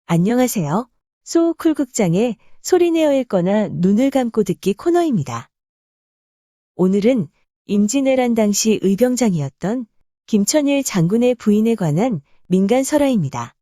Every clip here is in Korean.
안녕하세요. 소쿨극장의 소리내어 읽거나 눈을 감고 듣기 코너입니다. 오늘은 임진왜란 당시 의병장이었던 김천일 장군의 부인에 관한 민간 설화입니다.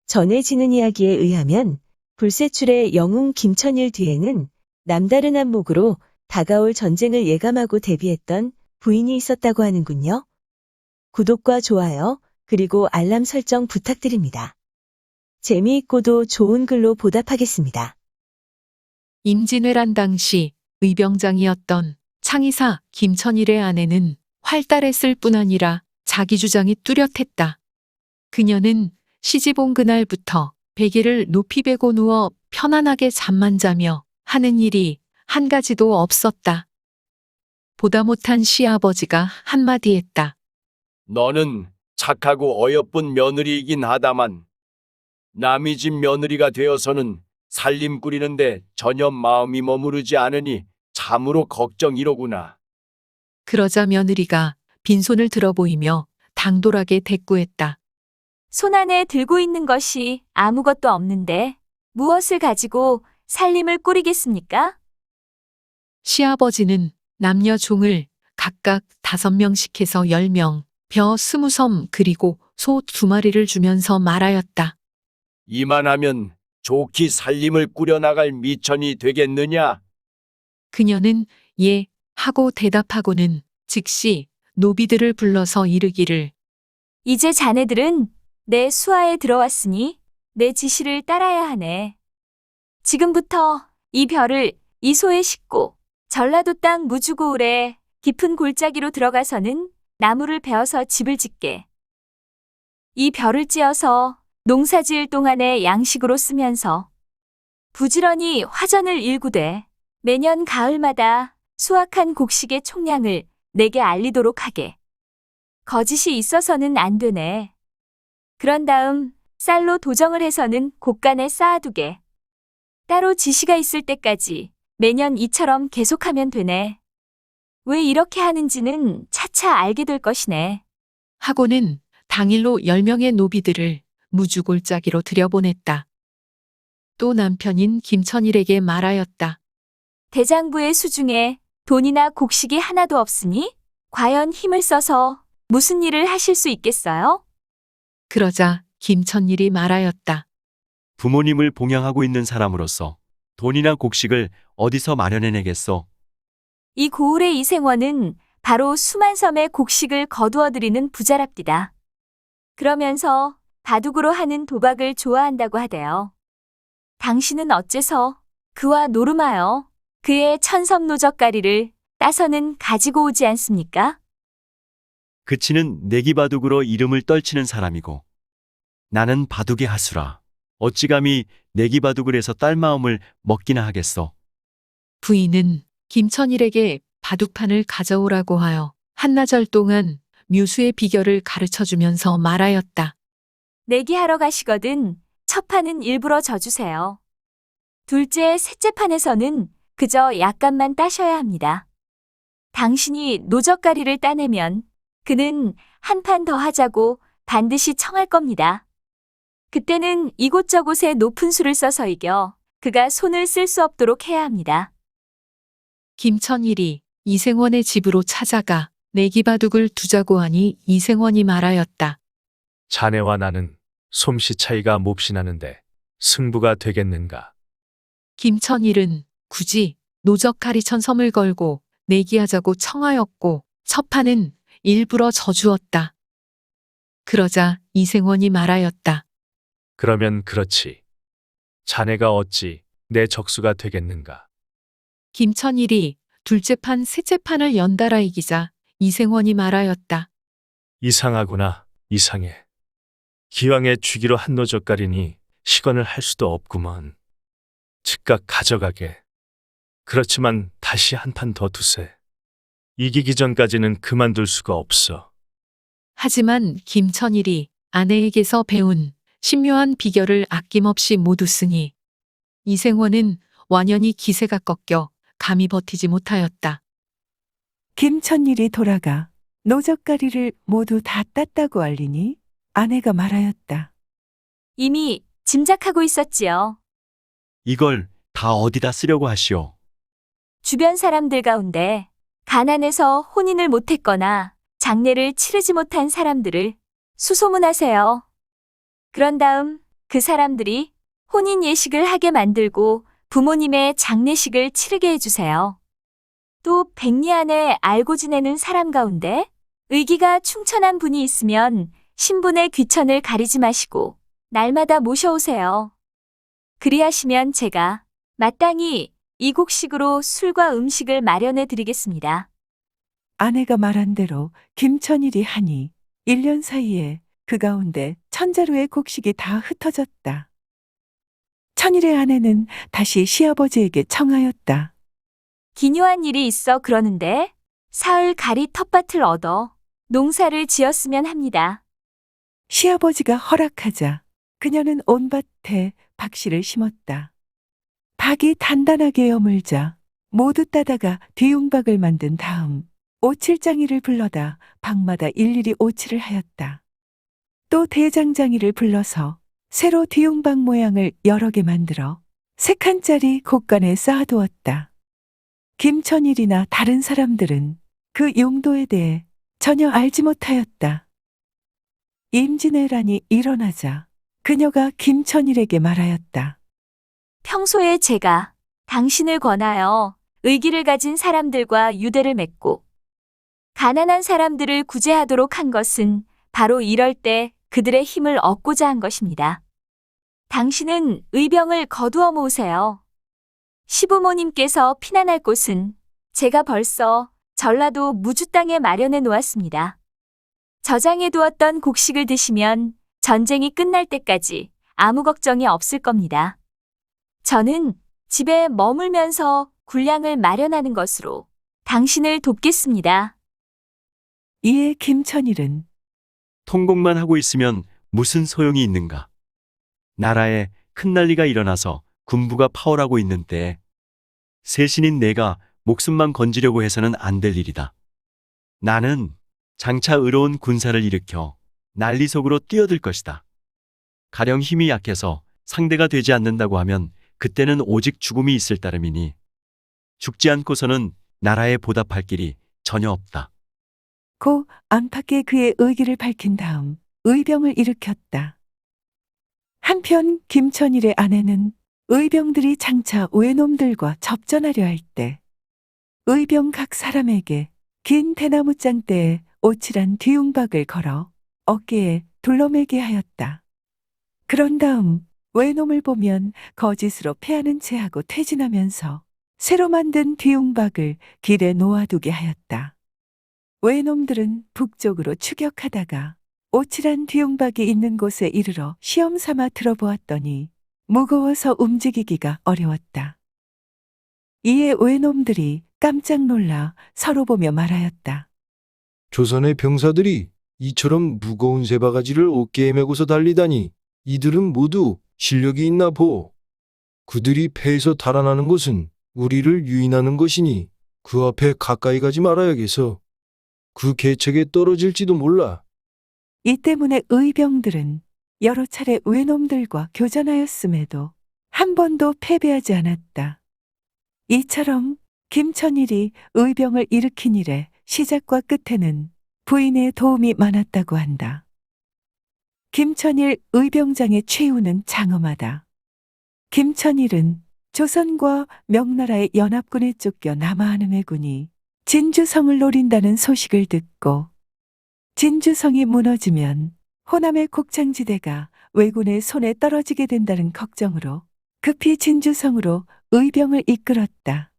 전해지는 이야기에 의하면 불세출의 영웅 김천일 뒤에는 남다른 안목으로 다가올 전쟁을 예감하고 대비했던 부인이 있었다고 하는군요. 구독과 좋아요, 그리고 알람 설정 부탁드립니다. 재미있고도 좋은 글로 보답하겠습니다. 임진왜란 당시 의병장이었던 창의사 김천일의 아내는 활달했을 뿐 아니라 자기 주장이 뚜렷했다. 그녀는 시집 온 그날부터 베개를 높이 베고 누워 편안하게 잠만 자며 하는 일이 한 가지도 없었다. 보다 못한 시아버지가 한마디 했다. 너는 착하고 어여쁜 며느리이긴 하다만 남의 집 며느리가 되어서는 살림 꾸리는데 전혀 마음이 머무르지 않으니 참으로 걱정이로구나. 그러자 며느리가 빈손을 들어 보이며 당돌하게 대꾸했다. 손 안에 들고 있는 것이 아무것도 없는데 무엇을 가지고 살림을 꾸리겠습니까? 시아버지는 남녀 종을 각각 5명씩 해서 10명, 벼 20섬 그리고 소 2마리를 주면서 말하였다. 이만하면 좋게 살림을 꾸려나갈 미천이 되겠느냐? 그녀는 예 하고 대답하고는 즉시 노비들을 불러서 이르기를 이제 자네들은 내 수하에 들어왔으니 내 지시를 따라야 하네. 지금부터 이 벼를 이 소에 싣고 전라도 땅 무주고을에 깊은 골짜기로 들어가서는 나무를 베어서 집을 짓게. 이 벼를 찧어서 농사 지을 동안에 양식으로 쓰면서 부지런히 화전을 일구되 매년 가을마다 수확한 곡식의 총량을 내게 알리도록 하게. 거짓이 있어서는 안 되네. 그런 다음 쌀로 도정을 해서는 곳간에 쌓아두게. 따로 지시가 있을 때까지 매년 이처럼 계속하면 되네. 왜 이렇게 하는지는 차차 알게 될 것이네. 하고는 당일로 10명의 노비들을 무주골짜기로 들여보냈다. 또 남편인 김천일에게 말하였다. 대장부의 수중에 돈이나 곡식이 하나도 없으니 과연 힘을 써서 무슨 일을 하실 수 있겠어요? 그러자 김천일이 말하였다. 부모님을 봉양하고 있는 사람으로서 돈이나 곡식을 어디서 마련해내겠소? 이 고을의 이생원은 바로 수만 섬의 곡식을 거두어들이는 부자랍디다. 그러면서 바둑으로 하는 도박을 좋아한다고 하대요. 당신은 어째서 그와 노름하여 그의 천섬노적가리를 따서는 가지고 오지 않습니까? 그치는 내기바둑으로 이름을 떨치는 사람이고 나는 바둑의 하수라. 어찌 감히 내기바둑을 해서 딸 마음을 먹기나 하겠소? 부인은 김천일에게 바둑판을 가져오라고 하여 한나절 동안 묘수의 비결을 가르쳐주면서 말하였다. 내기하러 가시거든 첫 판은 일부러 져주세요. 둘째, 셋째 판에서는 그저 약간만 따셔야 합니다. 당신이 노적가리를 따내면 그는 한 판 더 하자고 반드시 청할 겁니다. 그때는 이곳저곳에 높은 수를 써서 이겨 그가 손을 쓸 수 없도록 해야 합니다. 김천일이 이생원의 집으로 찾아가 내기바둑을 두자고 하니 이생원이 말하였다. 자네와 나는 솜씨 차이가 몹시 나는데 승부가 되겠는가? 김천일은 굳이 노적가리 천섬을 걸고 내기하자고 청하였고 첫 판은 일부러 져주었다. 그러자 이생원이 말하였다. 그러면 그렇지. 자네가 어찌 내 적수가 되겠는가? 김천일이 둘째 판, 셋째 판을 연달아 이기자 이생원이 말하였다. 이상하구나, 이상해. 기왕에 주기로 한 노젓가리니 시건을 할 수도 없구먼. 즉각 가져가게. 그렇지만 다시 한 판 더 두세. 이기기 전까지는 그만둘 수가 없어. 하지만 김천일이 아내에게서 배운 신묘한 비결을 아낌없이 모두 쓰니 이생원은 완연히 기세가 꺾여 감히 버티지 못하였다. 김천일이 돌아가 노젓가리를 모두 다 땄다고 알리니 아내가 말하였다. 이미 짐작하고 있었지요. 이걸 다 어디다 쓰려고 하시오? 주변 사람들 가운데 가난해서 혼인을 못했거나 장례를 치르지 못한 사람들을 수소문하세요. 그런 다음 그 사람들이 혼인 예식을 하게 만들고 부모님의 장례식을 치르게 해주세요. 또 백리 안에 알고 지내는 사람 가운데 의기가 충천한 분이 있으면 신분의 귀천을 가리지 마시고 날마다 모셔오세요. 그리하시면 제가 마땅히 이 곡식으로 술과 음식을 마련해 드리겠습니다. 아내가 말한 대로 김천일이 하니 1년 사이에 그 가운데 1000자루의 곡식이 다 흩어졌다. 천일의 아내는 다시 시아버지에게 청하였다. 기묘한 일이 있어 그러는데 사흘 가리 텃밭을 얻어 농사를 지었으면 합니다. 시아버지가 허락하자 그녀는 온 밭에 박씨를 심었다. 박이 단단하게 여물자 모두 따다가 뒤웅박을 만든 다음 오칠장이를 불러다 박마다 일일이 오칠을 하였다. 또 대장장이를 불러서 새로 뒤웅박 모양을 여러 개 만들어 3칸짜리 곡간에 쌓아두었다. 김천일이나 다른 사람들은 그 용도에 대해 전혀 알지 못하였다. 임진왜란이 일어나자 그녀가 김천일에게 말하였다. 평소에 제가 당신을 권하여 의기를 가진 사람들과 유대를 맺고 가난한 사람들을 구제하도록 한 것은 바로 이럴 때 그들의 힘을 얻고자 한 것입니다. 당신은 의병을 거두어 모으세요. 시부모님께서 피난할 곳은 제가 벌써 전라도 무주 땅에 마련해 놓았습니다. 저장해 두었던 곡식을 드시면 전쟁이 끝날 때까지 아무 걱정이 없을 겁니다. 저는 집에 머물면서 군량을 마련하는 것으로 당신을 돕겠습니다. 이에 김천일은 통곡만 하고 있으면 무슨 소용이 있는가? 나라에 큰 난리가 일어나서 군부가 파월하고 있는 때에 세신인 내가 목숨만 건지려고 해서는 안 될 일이다. 나는 장차 의로운 군사를 일으켜 난리 속으로 뛰어들 것이다. 가령 힘이 약해서 상대가 되지 않는다고 하면 그때는 오직 죽음이 있을 따름이니 죽지 않고서는 나라에 보답할 길이 전혀 없다. 고 안팎에 그의 의기를 밝힌 다음 의병을 일으켰다. 한편 김천일의 아내는 의병들이 장차 외놈들과 접전하려 할 때 의병 각 사람에게 긴 대나무 장대에 오칠한 뒤웅박을 걸어 어깨에 둘러매게 하였다. 그런 다음 외놈을 보면 거짓으로 패하는 체하고 퇴진하면서 새로 만든 뒤웅박을 길에 놓아두게 하였다. 외놈들은 북쪽으로 추격하다가 오칠한 뒤웅박이 있는 곳에 이르러 시험 삼아 들어보았더니 무거워서 움직이기가 어려웠다. 이에 외놈들이 깜짝 놀라 서로 보며 말하였다. 조선의 병사들이 이처럼 무거운 쇠바가지를 어깨에 메고서 달리다니 이들은 모두 실력이 있나 보. 그들이 패에서 달아나는 것은 우리를 유인하는 것이니 그 앞에 가까이 가지 말아야겠어. 그 계책에 떨어질지도 몰라. 이 때문에 의병들은 여러 차례 외놈들과 교전하였음에도 한 번도 패배하지 않았다. 이처럼 김천일이 의병을 일으킨 일에 시작과 끝에는 부인의 도움이 많았다고 한다. 김천일 의병장의 최후는 장엄하다. 김천일은 조선과 명나라의 연합군에 쫓겨 남하하는 왜군이 진주성을 노린다는 소식을 듣고 진주성이 무너지면 호남의 곡창지대가 왜군의 손에 떨어지게 된다는 걱정으로 급히 진주성으로 의병을 이끌었다.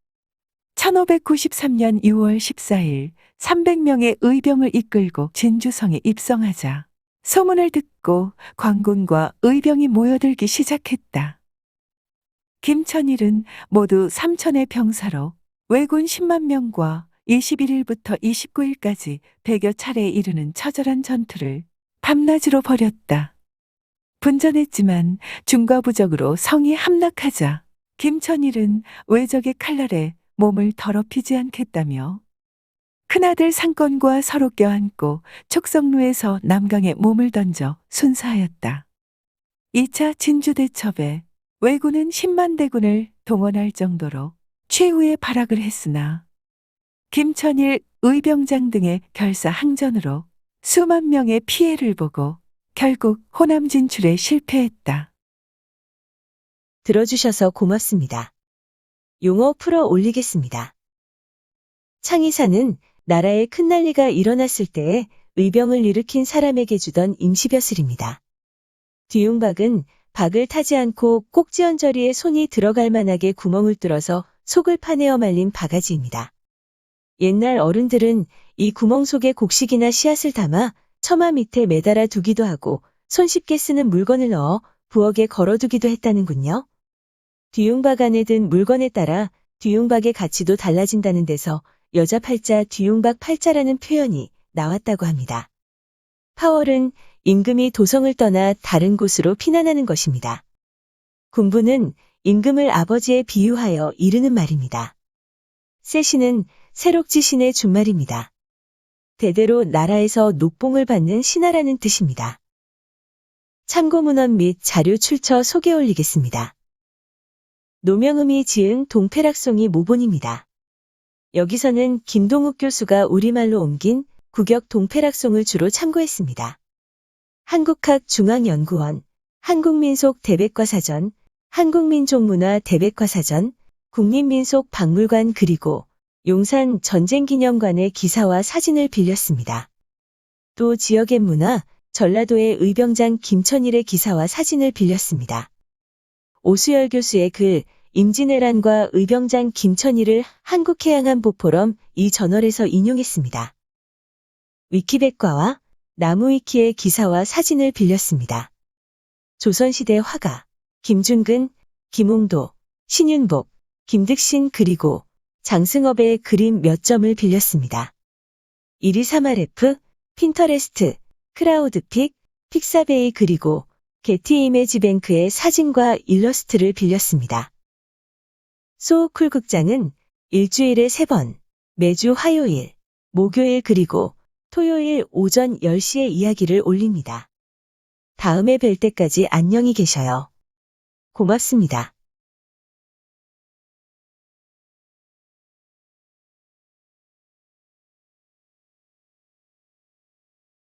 1593년 6월 14일 300명의 의병을 이끌고 진주성에 입성하자 소문을 듣고 관군과 의병이 모여들기 시작했다. 김천일은 모두 3천의 병사로 왜군 10만 명과 21일부터 29일까지 100여 차례에 이르는 처절한 전투를 밤낮으로 벌였다. 분전했지만 중과부적으로 성이 함락하자 김천일은 왜적의 칼날에 몸을 더럽히지 않겠다며 큰아들 상권과 서로 껴안고 촉성루에서 남강에 몸을 던져 순사하였다. 2차 진주대첩에 왜군은 10만 대군을 동원할 정도로 최후의 발악을 했으나 김천일, 의병장 등의 결사항전으로 수만 명의 피해를 보고 결국 호남 진출에 실패했다. 들어주셔서 고맙습니다. 용어 풀어 올리겠습니다. 창의사는 나라에 큰 난리가 일어났을 때에 의병을 일으킨 사람에게 주던 임시벼슬입니다. 뒤용박은 박을 타지 않고 꼭지언저리에 손이 들어갈 만하게 구멍을 뚫어서 속을 파내어 말린 바가지입니다. 옛날 어른들은 이 구멍 속에 곡식이나 씨앗을 담아 처마 밑에 매달아 두기도 하고 손쉽게 쓰는 물건을 넣어 부엌에 걸어두기도 했다는군요. 뒤용박 안에 든 물건에 따라 뒤용박의 가치도 달라진다는 데서 여자 팔자 뒤용박 팔자라는 표현이 나왔다고 합니다. 파월은 임금이 도성을 떠나 다른 곳으로 피난하는 것입니다. 군부는 임금을 아버지에 비유하여 이르는 말입니다. 세신은 새록지신의 준말입니다. 대대로 나라에서 녹봉을 받는 신하라는 뜻입니다. 참고문헌 및 자료 출처 소개 올리겠습니다. 노명음이 지은 동패락송이 모본입니다. 여기서는 김동욱 교수가 우리말로 옮긴 국역 동패락송을 주로 참고했습니다. 한국학중앙연구원, 한국민속대백과사전, 한국민족문화 대백과사전, 국립민속박물관 그리고 용산 전쟁기념관의 기사와 사진을 빌렸습니다. 또 지역의 문화, 전라도의 의병장 김천일의 기사와 사진을 빌렸습니다. 오수열 교수의 글, 임진왜란과 의병장 김천일을 한국해양안보포럼 이 저널에서 인용했습니다. 위키백과와 나무위키의 기사와 사진을 빌렸습니다. 조선시대 화가, 김준근, 김홍도, 신윤복, 김득신 그리고 장승업의 그림 몇 점을 빌렸습니다. 123RF, 핀터레스트, 크라우드픽, 픽사베이 그리고 게티 이미지뱅크의 사진과 일러스트를 빌렸습니다. 소쿨 극장은 일주일에 3번, 매주 화요일, 목요일 그리고 토요일 오전 10시에 이야기를 올립니다. 다음에 뵐 때까지 안녕히 계셔요. 고맙습니다.